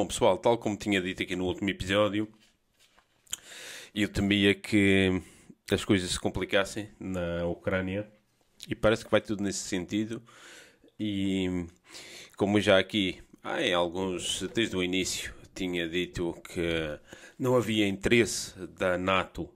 Bom, pessoal, tal como tinha dito aqui no último episódio, eu temia que as coisas se complicassem na Ucrânia e parece que vai tudo nesse sentido. E como já aqui, em alguns, desde o início, tinha dito que não havia interesse da NATO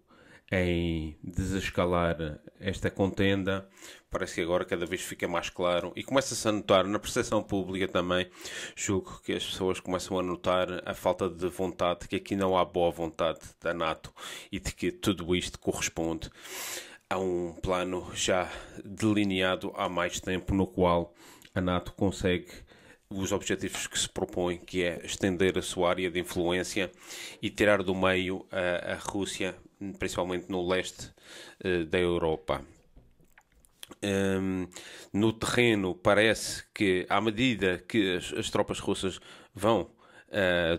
em desescalar esta contenda, parece que agora cada vez fica mais claro e começa-se a notar na percepção pública também. Julgo que as pessoas começam a notar a falta de vontade, que aqui não há boa vontade da NATO e de que tudo isto corresponde a um plano já delineado há mais tempo, no qual a NATO consegue os objetivos que se propõe, que é estender a sua área de influência e tirar do meio a Rússia, principalmente no leste da Europa. No terreno, parece que, à medida que as tropas russas vão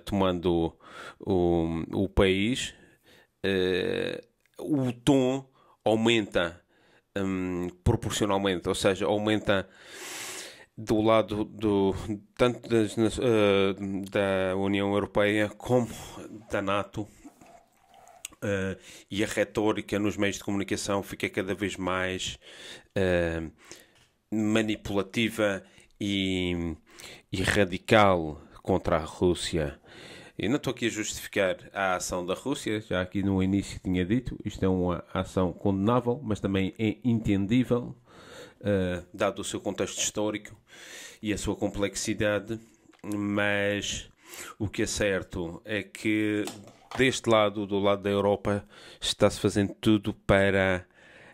tomando o país, o tom aumenta proporcionalmente, ou seja, aumenta do lado tanto da União Europeia como da NATO. E a retórica nos meios de comunicação fica cada vez mais manipulativa e radical contra a Rússia. Eu não estou aqui a justificar a ação da Rússia, já aqui no início tinha dito, isto é uma ação condenável, mas também é entendível, dado o seu contexto histórico e a sua complexidade, mas o que é certo é que deste lado, do lado da Europa, está-se fazendo tudo para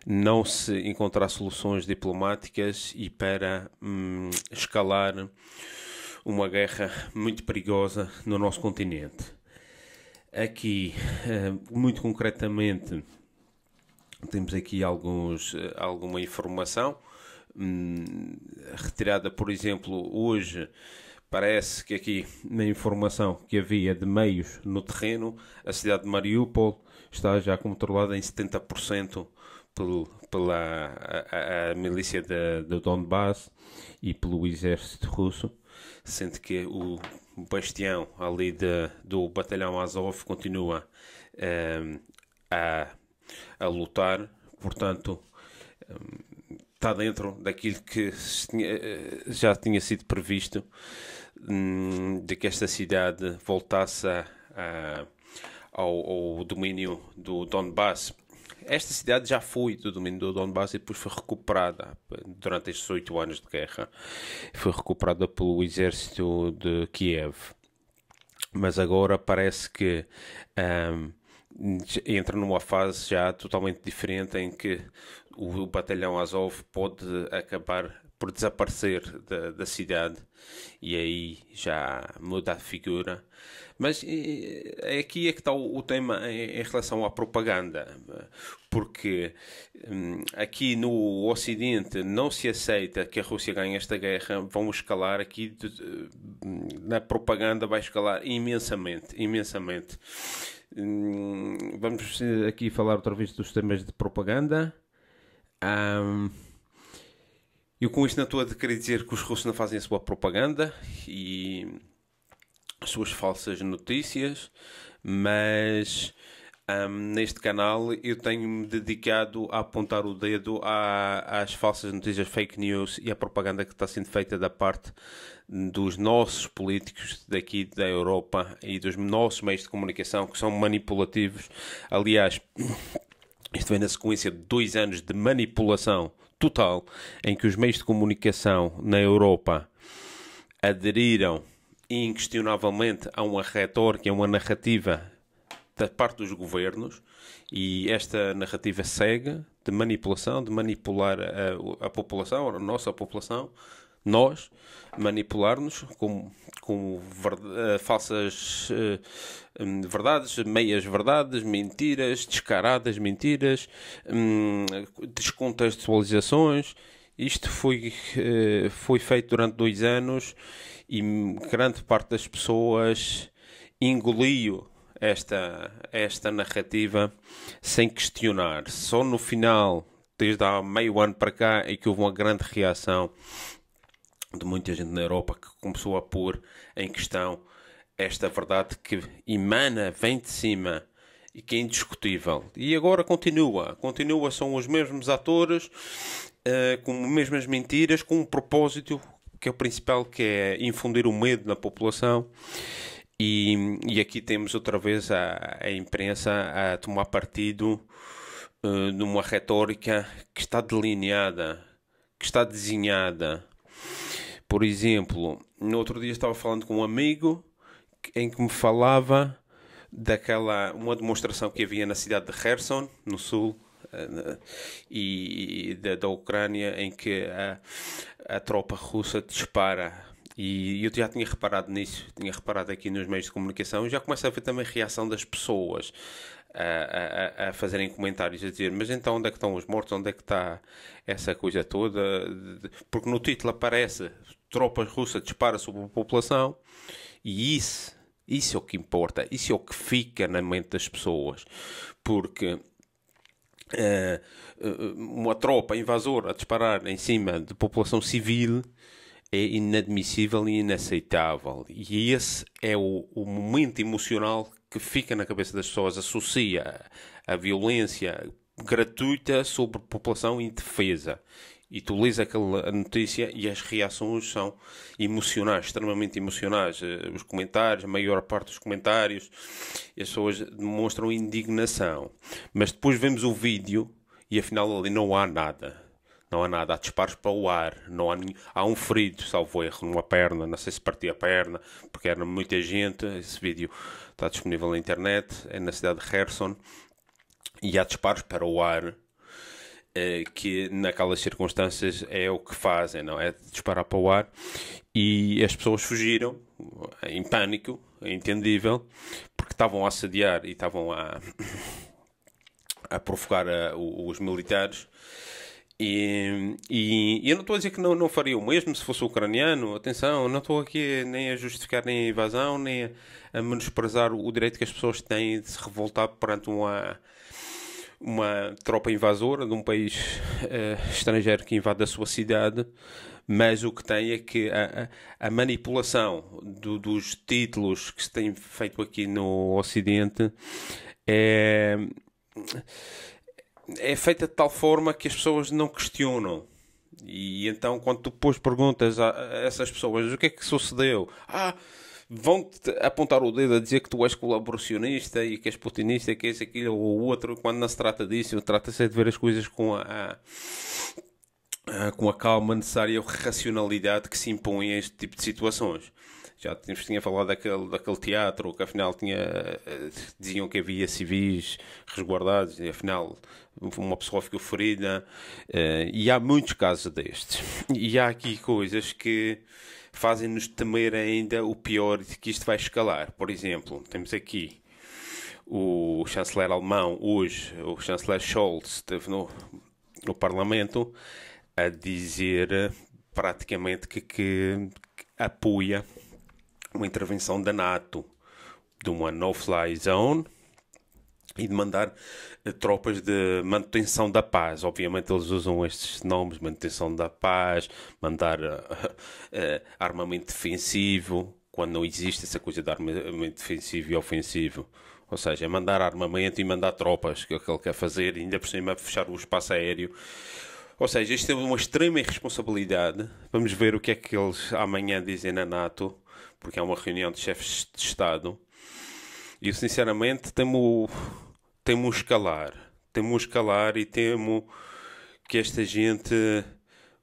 não se encontrar soluções diplomáticas e para escalar uma guerra muito perigosa no nosso continente. Aqui, muito concretamente, temos aqui alguma informação retirada, por exemplo, hoje. Parece que aqui, na informação que havia de meios no terreno, a cidade de Mariupol está já controlada em 70% pela a milícia do Donbass e pelo exército russo, sendo que o bastião ali do batalhão Azov continua a lutar. Portanto, está dentro daquilo que já tinha sido previsto, de que esta cidade voltasse ao domínio do Donbass. Esta cidade já foi do domínio do Donbass e depois foi recuperada durante estes 8 anos de guerra. Foi recuperada pelo exército de Kiev. Mas agora parece que entra numa fase já totalmente diferente, em que o batalhão Azov pode acabar por desaparecer da cidade e aí já muda a figura. Mas aqui é que está o tema em relação à propaganda, porque aqui no Ocidente não se aceita que a Rússia ganhe esta guerra. Vão escalar aqui, na propaganda vai escalar imensamente. Vamos aqui falar outra vez dos temas de propaganda. Eu com isto não estou a querer dizer que os russos não fazem a sua propaganda e as suas falsas notícias, mas neste canal eu tenho-me dedicado a apontar o dedo às falsas notícias, fake news e à propaganda que está sendo feita da parte dos nossos políticos daqui da Europa e dos nossos meios de comunicação, que são manipulativos. Aliás, isto vem na sequência de 2 anos de manipulação total, em que os meios de comunicação na Europa aderiram inquestionavelmente a uma retórica, a uma narrativa da parte dos governos, e esta narrativa segue de manipulação, de manipular a população, a nossa população, nós, manipular-nos com falsas verdades, meias verdades, mentiras, descaradas mentiras, descontextualizações. Isto foi feito durante 2 anos e grande parte das pessoas engoliu esta narrativa sem questionar. Só no final, desde há meio ano para cá, é que houve uma grande reação de muita gente na Europa que começou a pôr em questão esta verdade que emana, vem de cima e que é indiscutível. E agora continua, são os mesmos atores, com as mesmas mentiras, com um propósito que é o principal, que é infundir o medo na população. E aqui temos outra vez a imprensa a tomar partido numa retórica que está delineada, que está desenhada. Por exemplo, no outro dia estava falando com um amigo em que me falava uma demonstração que havia na cidade de Kherson, no sul, e da Ucrânia, em que a tropa russa dispara. E eu já tinha reparado nisso, tinha reparado aqui nos meios de comunicação, e já começa a ver também a reação das pessoas a fazerem comentários, a dizer: mas então onde é que estão os mortos, onde é que está essa coisa toda? Porque no título aparece: tropas russas disparam sobre a população, e isso é o que importa, isso é o que fica na mente das pessoas, porque uma tropa invasora a disparar em cima de população civil é inadmissível e inaceitável. E esse é o momento emocional que fica na cabeça das pessoas, associa a violência gratuita sobre a população indefesa. E tu lês aquela notícia e as reações são emocionais, extremamente emocionais. Os comentários, a maior parte dos comentários, as pessoas demonstram indignação. Mas depois vemos o vídeo e afinal ali não há nada. Não há nada, há disparos para o ar, não há, há um ferido, salvo erro, numa perna, não sei se partiu a perna, porque era muita gente. Esse vídeo está disponível na internet, é na cidade de Kherson, e há disparos para o ar, que naquelas circunstâncias é o que fazem, não é? Disparar para o ar, e as pessoas fugiram em pânico, é entendível, porque estavam a assediar e estavam a provocar os militares. E eu não estou a dizer que não faria o mesmo se fosse ucraniano. Atenção, não estou aqui nem a justificar nem a invasão, nem a menosprezar o direito que as pessoas têm de se revoltar perante uma tropa invasora de um país estrangeiro que invade a sua cidade. Mas o que tem é que a manipulação dos títulos que se tem feito aqui no Ocidente é feita de tal forma que as pessoas não questionam. E então, quando tu depois perguntas a essas pessoas o que é que sucedeu, vão-te apontar o dedo a dizer que tu és colaboracionista e que és putinista, que és aquilo ou outro, quando não se trata disso. Trata-se de ver as coisas com a calma necessária e a racionalidade que se impõe a este tipo de situações. Já tinha falado daquele teatro que afinal diziam que havia civis resguardados e afinal uma pessoa ficou ferida, e há muitos casos destes. E há aqui coisas que fazem-nos temer ainda o pior, de que isto vai escalar. Por exemplo, temos aqui o chanceler alemão hoje, o chanceler Scholz, esteve no Parlamento a dizer praticamente que apoia uma intervenção da NATO, de uma no-fly zone, e de mandar tropas de manutenção da paz. Obviamente eles usam estes nomes: manutenção da paz, mandar armamento defensivo, quando não existe essa coisa de armamento defensivo e ofensivo. Ou seja, mandar armamento e mandar tropas, que é o que ele quer fazer, e ainda por cima fechar o espaço aéreo. Ou seja, isto é uma extrema irresponsabilidade. Vamos ver o que é que eles amanhã dizem na NATO, porque é uma reunião de chefes de Estado. E eu sinceramente temo escalar e temo que esta gente,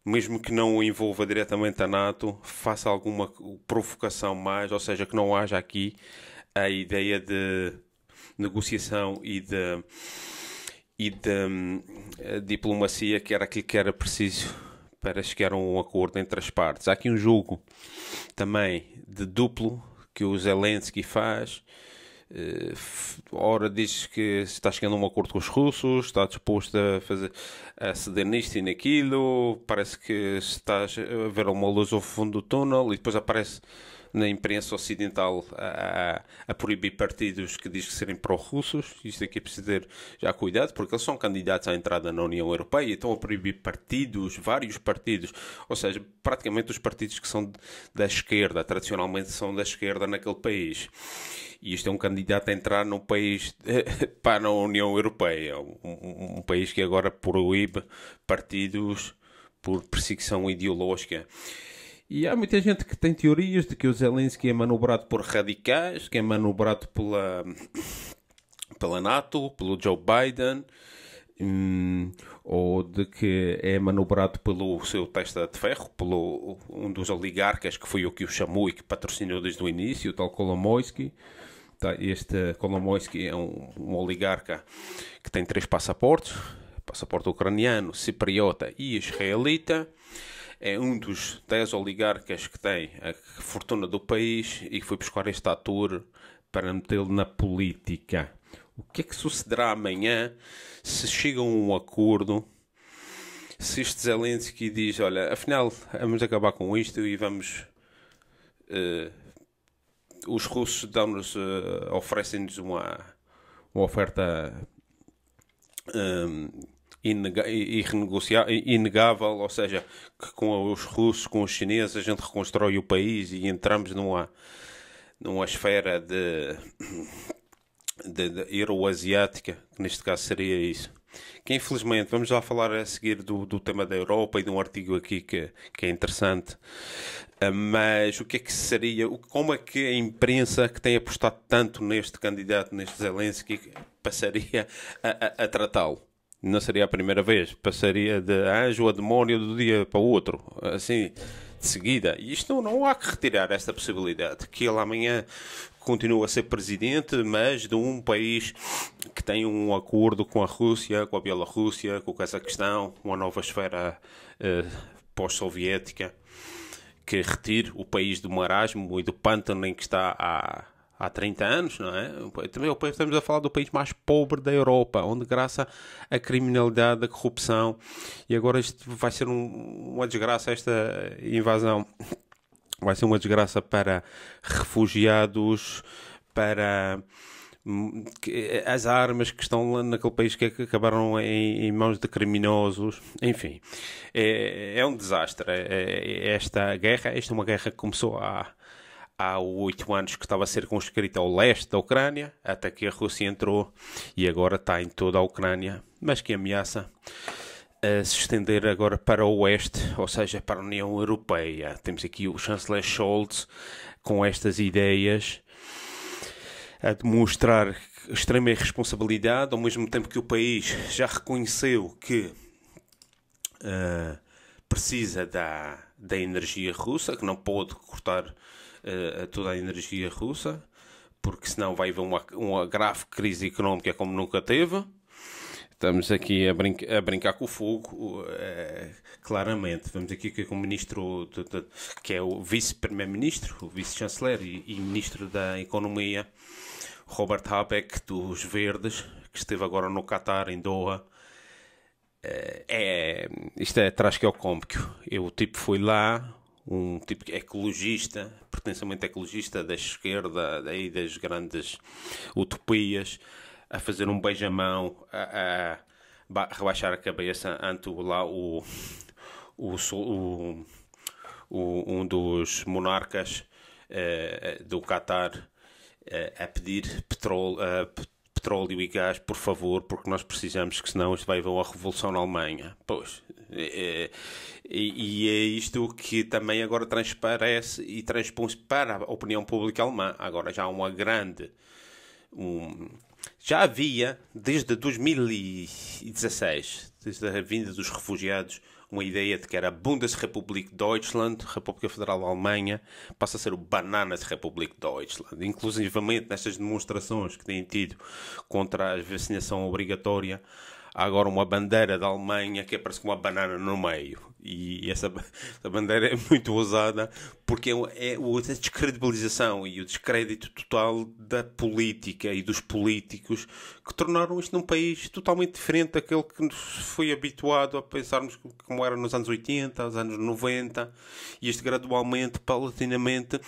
mesmo que não envolva diretamente a NATO, faça alguma provocação mais, ou seja, que não haja aqui a ideia de negociação e de diplomacia, que era aquilo que era preciso para chegar a um acordo entre as partes. Há aqui um jogo também de duplo que o Zelensky faz. Ora diz que está chegando a um acordo com os russos, está disposto a ceder nisto e naquilo, parece que está a ver uma luz ao fundo do túnel, e depois aparece na imprensa ocidental a proibir partidos que diz que serem pró-russos. Isto aqui é preciso ter já cuidado, porque eles são candidatos à entrada na União Europeia e estão a proibir partidos, vários partidos, ou seja, praticamente os partidos que são da esquerda, tradicionalmente são da esquerda naquele país. E isto é um candidato a entrar num país para a União Europeia, um país que agora proíbe partidos por perseguição ideológica. E há muita gente que tem teorias de que o Zelensky é manobrado por radicais, que é manobrado pela NATO, pelo Joe Biden, ou de que é manobrado pelo seu testa de ferro, pelo um dos oligarcas que foi o que o chamou e que patrocinou desde o início, o tal Kolomoisky. Este Kolomoisky é um oligarca que tem 3 passaportes: passaporte ucraniano, cipriota e israelita. É um dos 10 oligarcas que tem a fortuna do país e que foi buscar este ator para metê-lo na política. O que é que sucederá amanhã se chegam a um acordo? Se este Zelensky diz, olha, afinal vamos acabar com isto e vamos... os russos dão-nos, oferecem-nos uma oferta inegável, ou seja, que com os russos, com os chineses, a gente reconstrói o país e entramos numa esfera de euroasiática, que neste caso seria isso. Que infelizmente, vamos já falar a seguir do tema da Europa e de um artigo aqui que é interessante. Mas o que é que seria, como é que a imprensa que tem apostado tanto neste candidato, neste Zelensky, passaria a tratá-lo? Não seria a primeira vez, passaria de anjo a demónio do dia para o outro, assim, de seguida. E isto não há que retirar esta possibilidade, que ele amanhã continua a ser presidente, mas de um país que tem um acordo com a Rússia, com a Bielorrússia, com o Cazaquistão, uma nova esfera pós-soviética, que retire o país do marasmo e do pântano em que está há 30 anos, não é? Também estamos a falar do país mais pobre da Europa, onde graça à criminalidade, à corrupção, e agora isto vai ser uma desgraça, esta invasão vai ser uma desgraça para refugiados, para as armas que estão lá naquele país que acabaram em mãos de criminosos, enfim, é um desastre. Esta é uma guerra que começou há 8 anos, que estava a ser conscrita ao leste da Ucrânia, até que a Rússia entrou e agora está em toda a Ucrânia, mas que ameaça se estender agora para o oeste, ou seja, para a União Europeia. Temos aqui o chanceler Scholz com estas ideias a demonstrar extrema irresponsabilidade, ao mesmo tempo que o país já reconheceu que precisa da energia russa, que não pode cortar toda a energia russa, porque senão vai haver uma grave crise económica como nunca teve. Estamos aqui a brincar com o fogo, claramente. Vamos aqui com o ministro, que é o vice-primeiro-ministro, o vice-chanceler e ministro da Economia, Robert Habeck, dos Verdes, que esteve agora no Qatar, em Doha. Isto é trasqueocómico. O tipo foi lá, um tipo ecologista, pertencimento ecologista da esquerda, daí das grandes utopias, a fazer um beijamão, a rebaixar a cabeça ante lá um dos monarcas do Qatar, a pedir petróleo e gás, por favor, porque nós precisamos, que senão isto vai haver uma revolução na Alemanha. Pois, e é isto que também agora transparece e transpõe-se para a opinião pública alemã. Agora já há uma grande... Já havia, desde 2016, desde a vinda dos refugiados, uma ideia de que era a Bundesrepublik Deutschland, República Federal da Alemanha, passa a ser o Bananas-Republik Deutschland. Inclusivamente nestas demonstrações que têm tido contra a vacinação obrigatória, há agora uma bandeira da Alemanha que parece com uma banana no meio. E essa bandeira é muito ousada, porque é a descredibilização e o descrédito total da política e dos políticos, que tornaram isto num país totalmente diferente daquele que nos foi habituado a pensarmos como era nos anos 80, nos anos 90, e isto gradualmente, paulatinamente,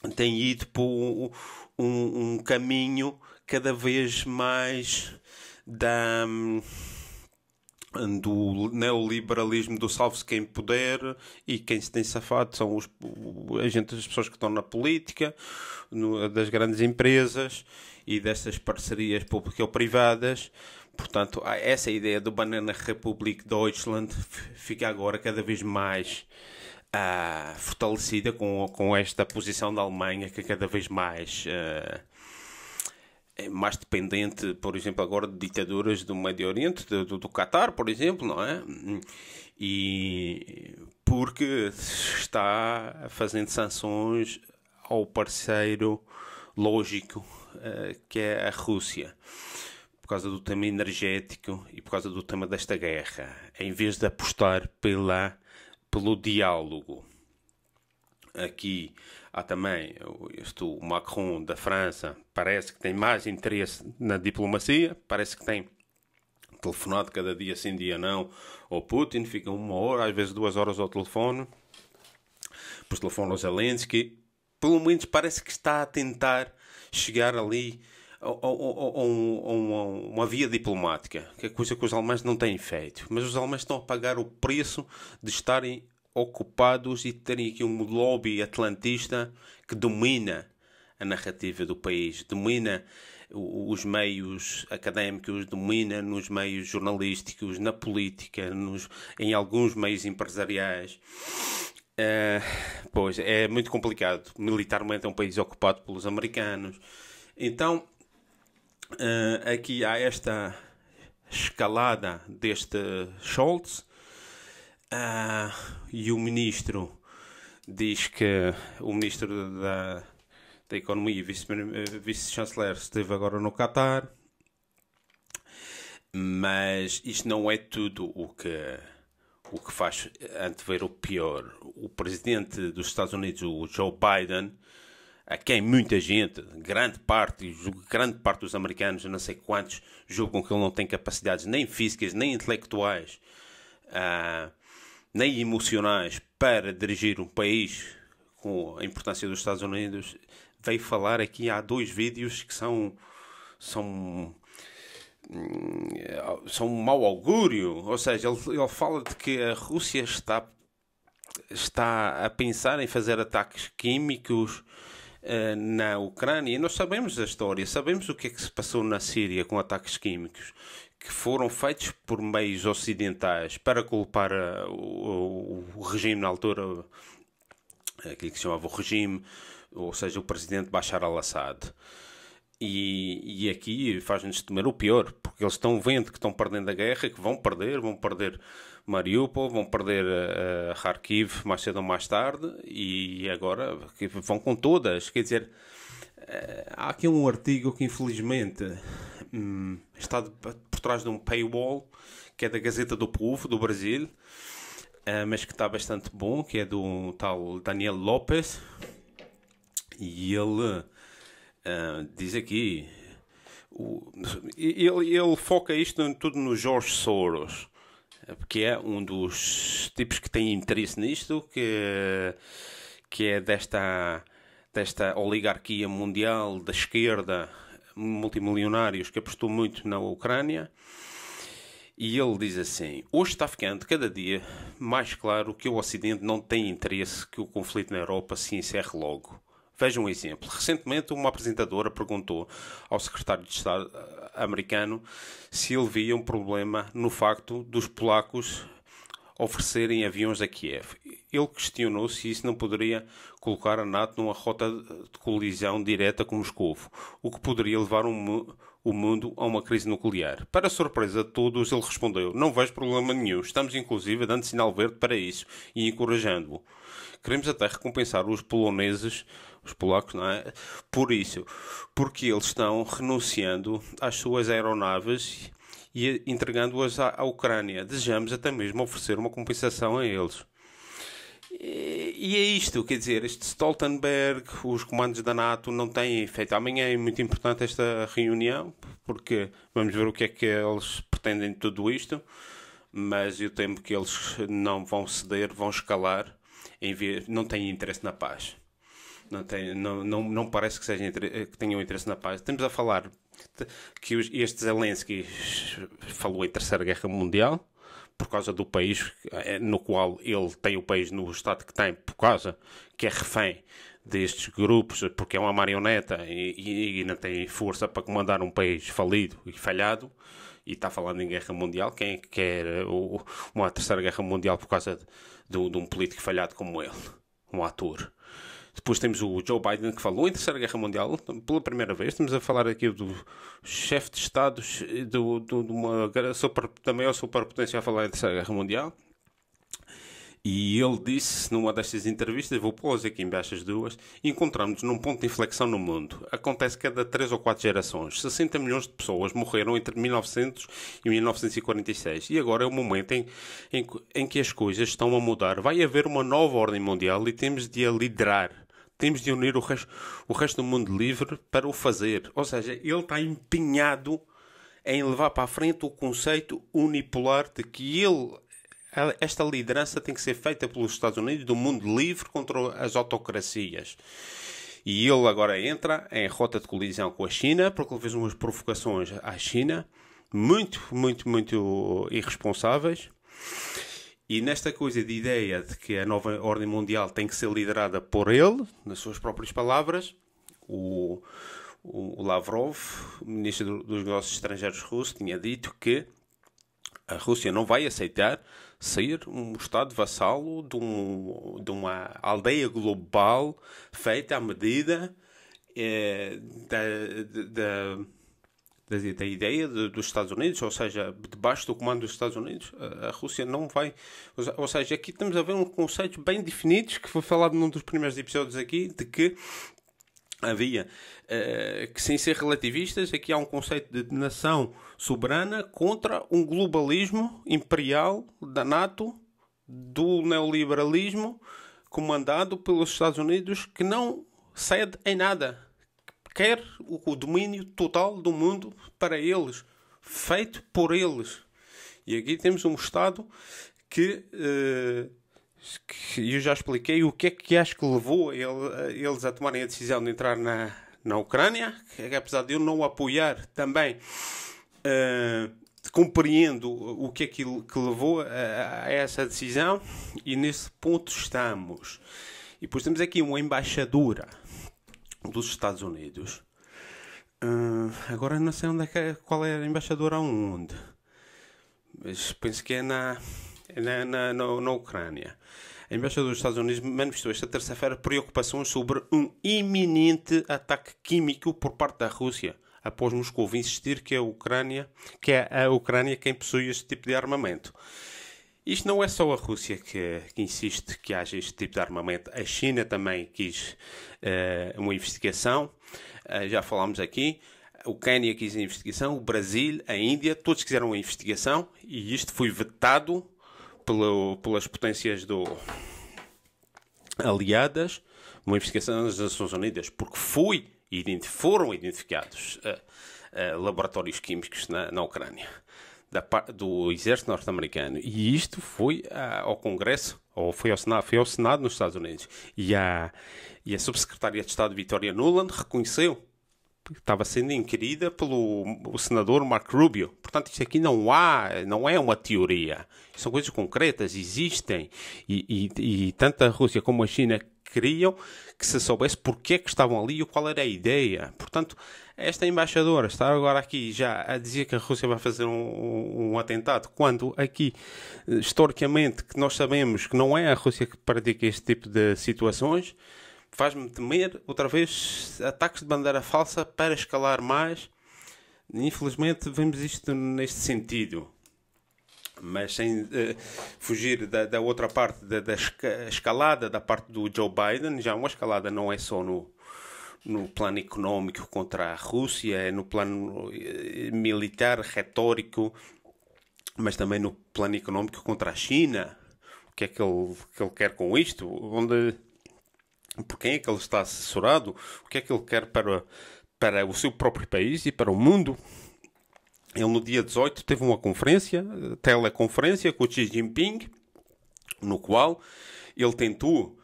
tem ido por um caminho cada vez mais do neoliberalismo, do salve-se quem puder, e quem se tem safado são as pessoas que estão na política, das grandes empresas e dessas parcerias público-privadas. Portanto, essa ideia do Banana Republik Deutschland fica agora cada vez mais fortalecida com esta posição da Alemanha, que é cada vez mais é mais dependente, por exemplo, agora de ditaduras do Médio Oriente, do Qatar, por exemplo, não é? E porque está fazendo sanções ao parceiro lógico, que é a Rússia, por causa do tema energético e por causa do tema desta guerra, em vez de apostar pelo diálogo. Aqui há também o Macron da França, parece que tem mais interesse na diplomacia, parece que tem telefonado cada dia sim, dia não, ao Putin, fica 1 hora, às vezes 2 horas ao telefone, depois telefona ao Zelensky, pelo menos parece que está a tentar chegar ali a uma via diplomática, que é coisa que os alemães não têm feito, mas os alemães estão a pagar o preço de estarem ocupados e terem aqui um lobby atlantista que domina a narrativa do país, domina os meios académicos, domina nos meios jornalísticos, na política, em alguns meios empresariais. Pois é muito complicado. Militarmente é um país ocupado pelos americanos. Então, aqui há esta escalada deste Scholz. E o ministro diz que o ministro da Economia e vice-chanceler esteve agora no Qatar, mas isto não é tudo o que faz antever o pior. O presidente dos Estados Unidos, o Joe Biden, a quem muita gente, grande parte dos americanos, não sei quantos, julgam que ele não tem capacidades nem físicas, nem intelectuais, nem emocionais para dirigir um país com a importância dos Estados Unidos, veio falar aqui. Há 2 vídeos que são um mau augúrio. Ou seja, ele fala de que a Rússia está a pensar em fazer ataques químicos na Ucrânia. E nós sabemos a história, sabemos o que é que se passou na Síria com ataques químicos, que foram feitos por meios ocidentais para culpar o regime na altura, aquilo que se chamava o regime, ou seja, o presidente Bashar al-Assad. E aqui faz-nos temer o pior, porque eles estão vendo que estão perdendo a guerra, que vão perder Mariupol, vão perder Kharkiv mais cedo ou mais tarde, e agora vão com todas. Quer dizer, há aqui um artigo que infelizmente está por trás de um paywall, que é da Gazeta do Povo, do Brasil, mas que está bastante bom, que é do tal Daniel Lopes, e ele diz aqui, ele foca isto tudo no George Soros, que é um dos tipos que tem interesse nisto, que é desta oligarquia mundial da esquerda, multimilionários, que apostou muito na Ucrânia. E ele diz assim: hoje está ficando cada dia mais claro que o Ocidente não tem interesse que o conflito na Europa se encerre logo. Veja um exemplo. Recentemente, uma apresentadora perguntou ao secretário de Estado americano se ele via um problema no facto dos polacos oferecerem aviões a Kiev. Ele questionou se isso não poderia colocar a NATO numa rota de colisão direta com Moscou, o que poderia levar o mundo a uma crise nuclear. Para a surpresa de todos, ele respondeu: não vejo problema nenhum, estamos inclusive dando sinal verde para isso e encorajando-o. Queremos até recompensar os polacos, não é? Por isso, porque eles estão renunciando às suas aeronaves e entregando-as à Ucrânia. Desejamos até mesmo oferecer uma compensação a eles. E é isto, quer dizer, este Stoltenberg, os comandos da NATO não têm efeito. Amanhã é muito importante esta reunião, porque vamos ver o que é que eles pretendem de tudo isto, mas eu temo que eles não vão ceder, vão escalar, não têm interesse na paz. Não parece que, que tenham interesse na paz. Estamos a falar que este Zelensky falou em Terceira Guerra Mundial por causa do país no qual ele tem o país no estado que tem, por causa que é refém destes grupos, porque é uma marioneta e não tem força para comandar um país falido e falhado. E está falando em guerra mundial. Quem é que quer uma terceira guerra mundial por causa de um político falhado como ele? Um ator. Depois temos o Joe Biden, que falou em terceira guerra mundial pela primeira vez. Estamos a falar aqui do chefe de Estados de uma da maior superpotência a falar em terceira guerra mundial. E ele disse numa destas entrevistas, vou pô-las aqui embaixo as duas: encontramos-nos num ponto de inflexão no mundo. Acontece cada 3 ou 4 gerações. 60 milhões de pessoas morreram entre 1900 e 1946. E agora é o momento em que as coisas estão a mudar. Vai haver uma nova ordem mundial e temos de a liderar. Temos de unir o resto do mundo livre para o fazer. Ou seja, ele está empenhado em levar para a frente o conceito unipolar de que esta liderança tem que ser feita pelos Estados Unidos do mundo livre contra as autocracias. E ele agora entra em rota de colisão com a China, porque ele fez umas provocações à China muito, muito, muito irresponsáveis. E nesta coisa de ideia de que a nova ordem mundial tem que ser liderada por ele, nas suas próprias palavras, o Lavrov, o ministro dos Negócios Estrangeiros russo, tinha dito que a Rússia não vai aceitar ser um Estado vassalo de uma aldeia global feita à medida da ideia dos Estados Unidos, ou seja, debaixo do comando dos Estados Unidos. A Rússia não vai... Ou seja, aqui estamos a ver um conceito bem definido, que foi falado num dos primeiros episódios aqui, de que havia, que sem ser relativistas, aqui há um conceito de nação soberana contra um globalismo imperial da NATO, do neoliberalismo comandado pelos Estados Unidos, que não cede em nada. Quer o domínio total do mundo para eles, feito por eles. E aqui temos um Estado que eu já expliquei o que é que acho que levou eles a tomarem a decisão de entrar na Ucrânia, que apesar de eu não apoiar também, compreendo o que é que levou a essa decisão, e nesse ponto estamos. E depois temos aqui uma embaixadora dos Estados Unidos. Agora não sei qual é a embaixadora onde, mas penso que é na Ucrânia. A embaixadora dos Estados Unidos manifestou esta terça-feira preocupações sobre um iminente ataque químico por parte da Rússia, após Moscou insistir que é a Ucrânia quem possui este tipo de armamento. Isto não é só a Rússia que insiste que haja este tipo de armamento. A China também quis uma investigação. Já falámos aqui. O Quênia quis a investigação. O Brasil, a Índia, todos quiseram a investigação. E isto foi vetado pelas potências aliadas. Uma investigação das Nações Unidas. Porque foram identificados laboratórios químicos na Ucrânia, do exército norte-americano. E isto foi ao Congresso, ou foi ao Senado nos Estados Unidos. E a subsecretária de Estado Victoria Nuland reconheceu que estava sendo inquirida pelo senador Mark Rubio. Portanto, isto aqui não é uma teoria. São coisas concretas, existem. E tanto a Rússia como a China queriam que se soubesse porque é que estavam ali e qual era a ideia. Portanto, esta embaixadora está agora aqui já a dizer que a Rússia vai fazer um atentado, quando aqui, historicamente, que nós sabemos que não é a Rússia que pratica este tipo de situações, faz-me temer, outra vez, ataques de bandeira falsa para escalar mais. Infelizmente, vemos isto neste sentido. Mas sem fugir da outra parte, da escalada da parte do Joe Biden. Já uma escalada não é só no plano económico contra a Rússia, é no plano militar, retórico, mas também no plano económico contra a China. O que é que ele quer com isto? Por quem é que ele está assessorado? O que é que ele quer para o seu próprio país e para o mundo? Ele no dia 18 teve uma teleconferência com o Xi Jinping, no qual ele tentou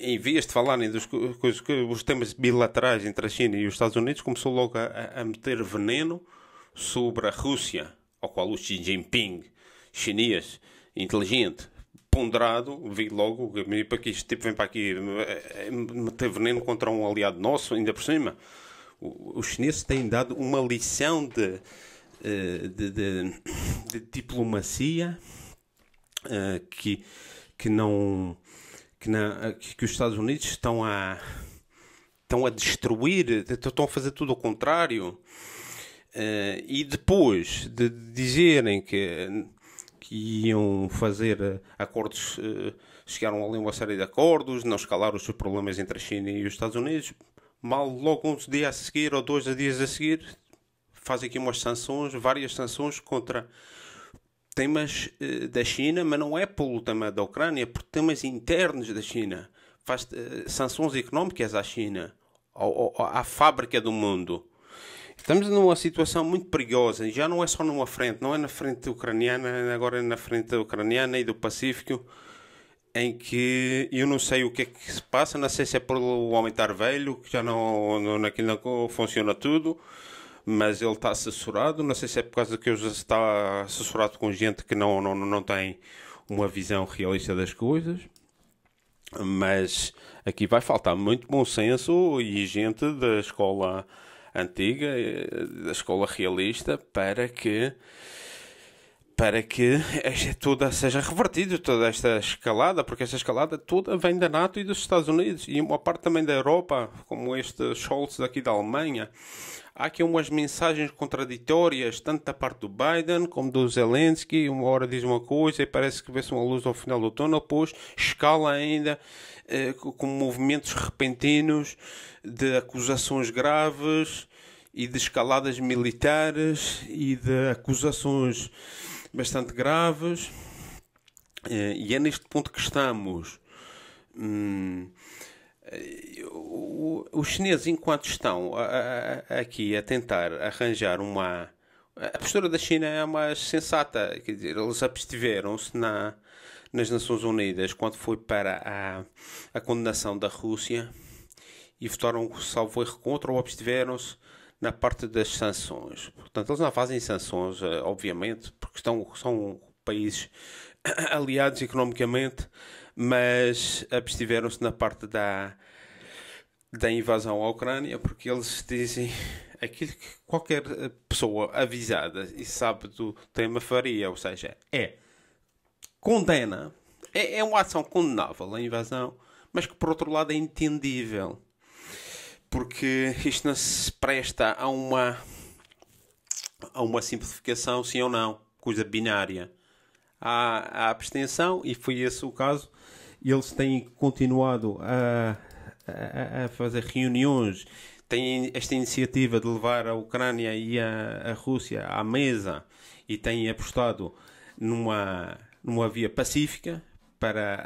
em vez de falarem os temas bilaterais entre a China e os Estados Unidos, começou logo a meter veneno sobre a Rússia, ao qual o Xi Jinping, chinês, inteligente, ponderado, vi logo que este tipo vem para aqui meter veneno contra um aliado nosso, ainda por cima. Os chineses têm dado uma lição de diplomacia que os Estados Unidos estão a destruir, estão a fazer tudo ao contrário. E depois de dizerem que iam fazer acordos, chegaram ali a uma série de acordos, não escalaram os seus problemas entre a China e os Estados Unidos, mal logo uns dias a seguir ou 2 dias a seguir, fazem aqui umas sanções, várias sanções contra temas da China, mas não é pelo tema da Ucrânia, por temas internos da China. Faz sanções económicas à China, à fábrica do mundo. Estamos numa situação muito perigosa, e já não é só numa frente, não é na frente ucraniana, agora é na frente ucraniana e do Pacífico, em que eu não sei o que é que se passa, não sei se é por o homem estar velho, que já naquilo não funciona tudo, mas ele está assessorado, não sei se é por causa que ele já está assessorado com gente que não tem uma visão realista das coisas, mas aqui vai faltar muito bom senso e gente da escola antiga, da escola realista, para que toda seja revertido, toda esta escalada, porque esta escalada toda vem da NATO e dos Estados Unidos, e uma parte também da Europa, como este Scholz aqui da Alemanha. Há aqui umas mensagens contraditórias, tanto da parte do Biden como do Zelensky. Uma hora diz uma coisa e parece que vê-se uma luz ao final do túnel, depois escala ainda com movimentos repentinos de acusações graves e de escaladas militares e de acusações bastante graves. E é neste ponto que estamos. Os chineses, enquanto estão aqui a tentar arranjar uma... A postura da China é a mais sensata, quer dizer, eles abstiveram-se nas Nações Unidas quando foi para a condenação da Rússia e votaram, salvo erro, contra, ou abstiveram-se na parte das sanções. Portanto, eles não fazem sanções, obviamente, porque são países aliados economicamente, mas abstiveram-se na parte da invasão à Ucrânia, porque eles dizem aquilo que qualquer pessoa avisada e sabe do tema faria, ou seja, condena, é uma ação condenável a invasão, mas que por outro lado é entendível, porque isto não se presta a uma simplificação, sim ou não, coisa binária. Há a abstenção, e foi esse o caso. Eles têm continuado a fazer reuniões, têm esta iniciativa de levar a Ucrânia e a Rússia à mesa, e têm apostado numa via pacífica para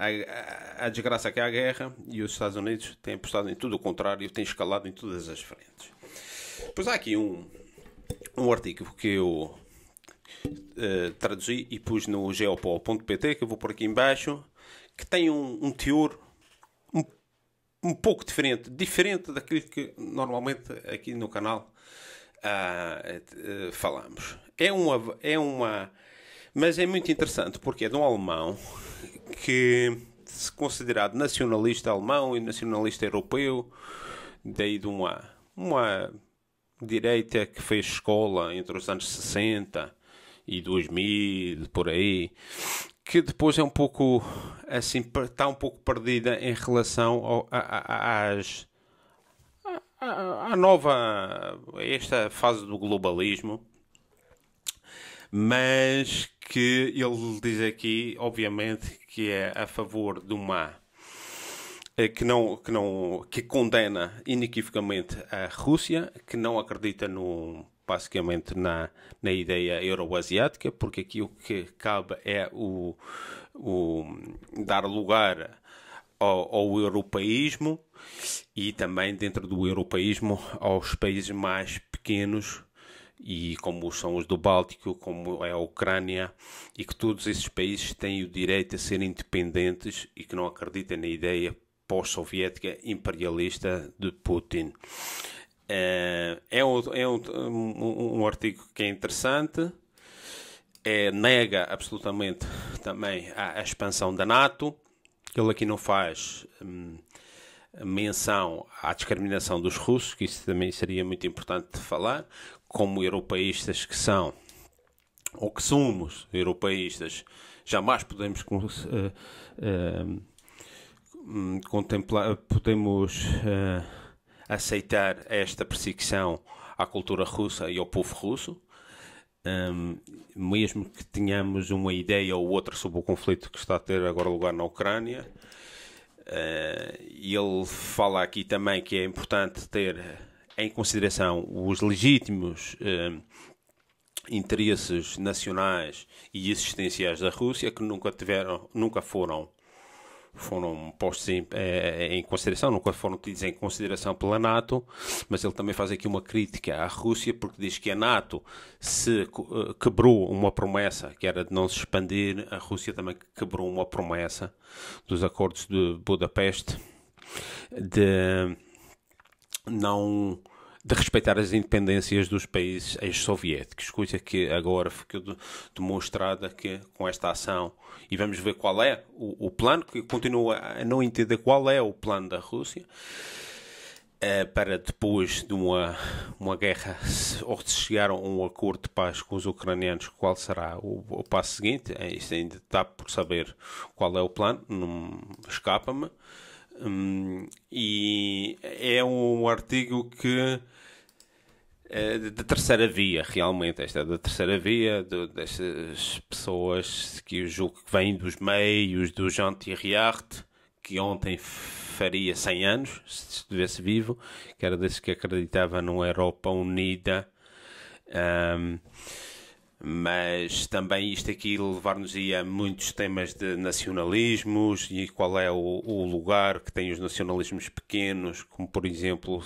a desgraça que é a guerra, e os Estados Unidos têm apostado em tudo o contrário, têm escalado em todas as frentes. Pois há aqui um artigo que eu traduzi e pus no geopol.pt, que eu vou por aqui em baixo, que tem um teor um pouco diferente daquilo que normalmente aqui no canal falamos. Mas é muito interessante, porque é de um alemão que se considerado nacionalista alemão e nacionalista europeu, daí de uma direita que fez escola entre os anos 60 e 2000, por aí, que depois é um pouco assim, está um pouco perdida em relação a esta fase do globalismo, mas que ele diz aqui, obviamente, que é a favor de uma que condena inequivocamente a Rússia, que não acredita basicamente na ideia euroasiática, porque aqui o que cabe é o dar lugar ao europeísmo, e também dentro do europeísmo aos países mais pequenos e como são os do Báltico, como é a Ucrânia, e que todos esses países têm o direito a ser independentes e que não acreditem na ideia pós-soviética imperialista de Putin. É um artigo que é interessante, nega absolutamente também a expansão da NATO. Ele aqui não faz menção à discriminação dos russos, que isso também seria muito importante de falar, como europeístas que são, ou que somos europeístas, jamais podemos podemos aceitar esta perseguição à cultura russa e ao povo russo. Mesmo que tenhamos uma ideia ou outra sobre o conflito que está a ter agora lugar na Ucrânia. E ele fala aqui também que é importante ter em consideração os legítimos interesses nacionais e existenciais da Rússia, que nunca foram postos em consideração, nunca foram tidos em consideração pela NATO, mas ele também faz aqui uma crítica à Rússia, porque diz que a NATO se quebrou uma promessa, que era de não se expandir. A Rússia também quebrou uma promessa dos acordos de Budapeste de respeitar as independências dos países ex-soviéticos, coisa que agora ficou demonstrada com esta ação. E vamos ver qual é o plano, que continua a não entender qual é o plano da Rússia para depois de uma guerra, ou se chegar a um acordo de paz com os ucranianos, qual será o passo seguinte. Isto ainda está por saber qual é o plano, não escapa-me. E é um artigo que de terceira via, realmente. Esta é da terceira via, destas pessoas que eu julgo que vêm dos meios do Jean Tirriart, que ontem faria 100 anos, se estivesse vivo, que era desses que acreditava numa Europa unida. Mas também isto aqui levar-nos-ia a muitos temas de nacionalismos e qual é o lugar que tem os nacionalismos pequenos, como por exemplo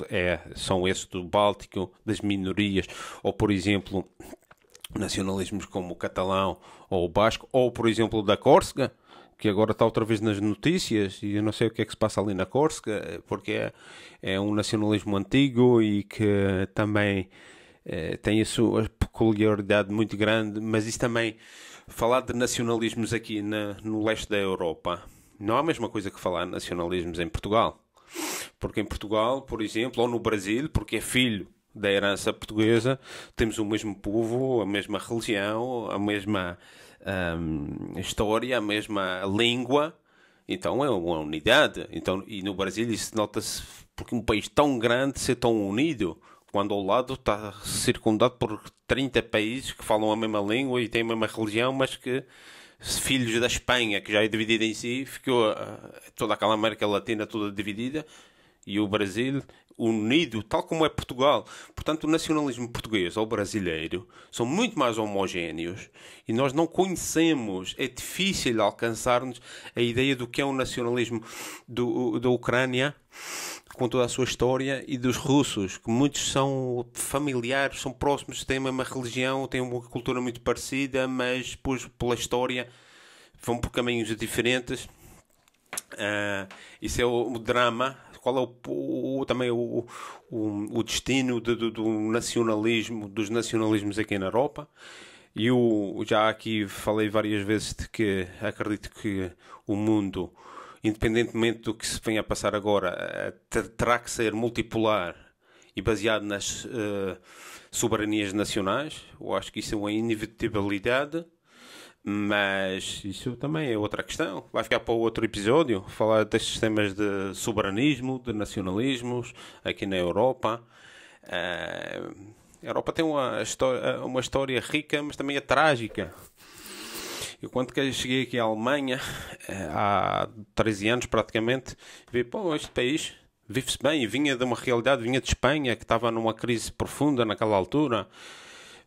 são esses do Báltico, das minorias, ou por exemplo nacionalismos como o catalão ou o basco, ou por exemplo da Córsega, que agora está outra vez nas notícias, e eu não sei o que é que se passa ali na Córsega, porque é um nacionalismo antigo e que também tem a sua peculiaridade muito grande. Mas isso também, falar de nacionalismos aqui no leste da Europa, não é a mesma coisa que falar de nacionalismos em Portugal. Porque em Portugal, por exemplo, ou no Brasil, porque é filho da herança portuguesa, temos o mesmo povo, a mesma religião, a mesma história, a mesma língua. Então é uma unidade. Então, e no Brasil isso nota-se, porque um país tão grande ser tão unido, quando ao lado está circundado por 30 países que falam a mesma língua e têm a mesma religião, mas que, filhos da Espanha, que já é dividida em si, ficou toda aquela América Latina toda dividida, e o Brasil unido, tal como é Portugal. Portanto, o nacionalismo português ou brasileiro são muito mais homogéneos e nós não conhecemos, é difícil alcançar-nos a ideia do que é o nacionalismo da Ucrânia, com toda a sua história, e dos russos, que muitos são familiares, são próximos, têm a mesma religião, têm uma cultura muito parecida, mas depois, pela história, vão por caminhos diferentes. Isso é o drama. Qual é também o destino do nacionalismo, dos nacionalismos aqui na Europa? E eu já aqui falei várias vezes de que acredito que o mundo, independentemente do que se venha a passar agora, terá que ser multipolar e baseado nas soberanias nacionais. Eu acho que isso é uma inevitabilidade, mas isso também é outra questão. Vai ficar para outro episódio, falar destes temas de soberanismo, de nacionalismos aqui na Europa. A Europa tem uma história rica, mas também é trágica. Eu, quando cheguei aqui à Alemanha, há 13 anos praticamente, vi, este país vive-se bem, e vinha de uma realidade, vinha de Espanha, que estava numa crise profunda naquela altura,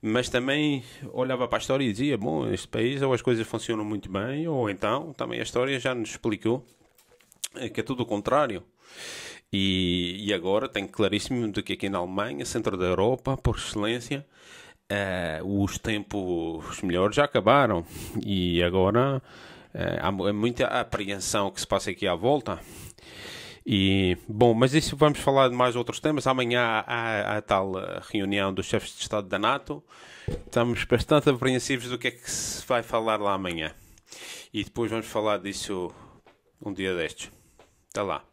mas também olhava para a história e dizia, este país, ou as coisas funcionam muito bem, ou então também a história já nos explicou que é tudo o contrário. E agora tenho claríssimo de que aqui na Alemanha, centro da Europa, por excelência, os tempos melhores já acabaram e agora há muita apreensão que se passa aqui à volta. E, bom, mas isso vamos falar de mais outros temas. Amanhã há a tal reunião dos chefes de Estado da NATO. Estamos bastante apreensivos do que é que se vai falar lá amanhã. E depois vamos falar disso um dia destes. Até lá.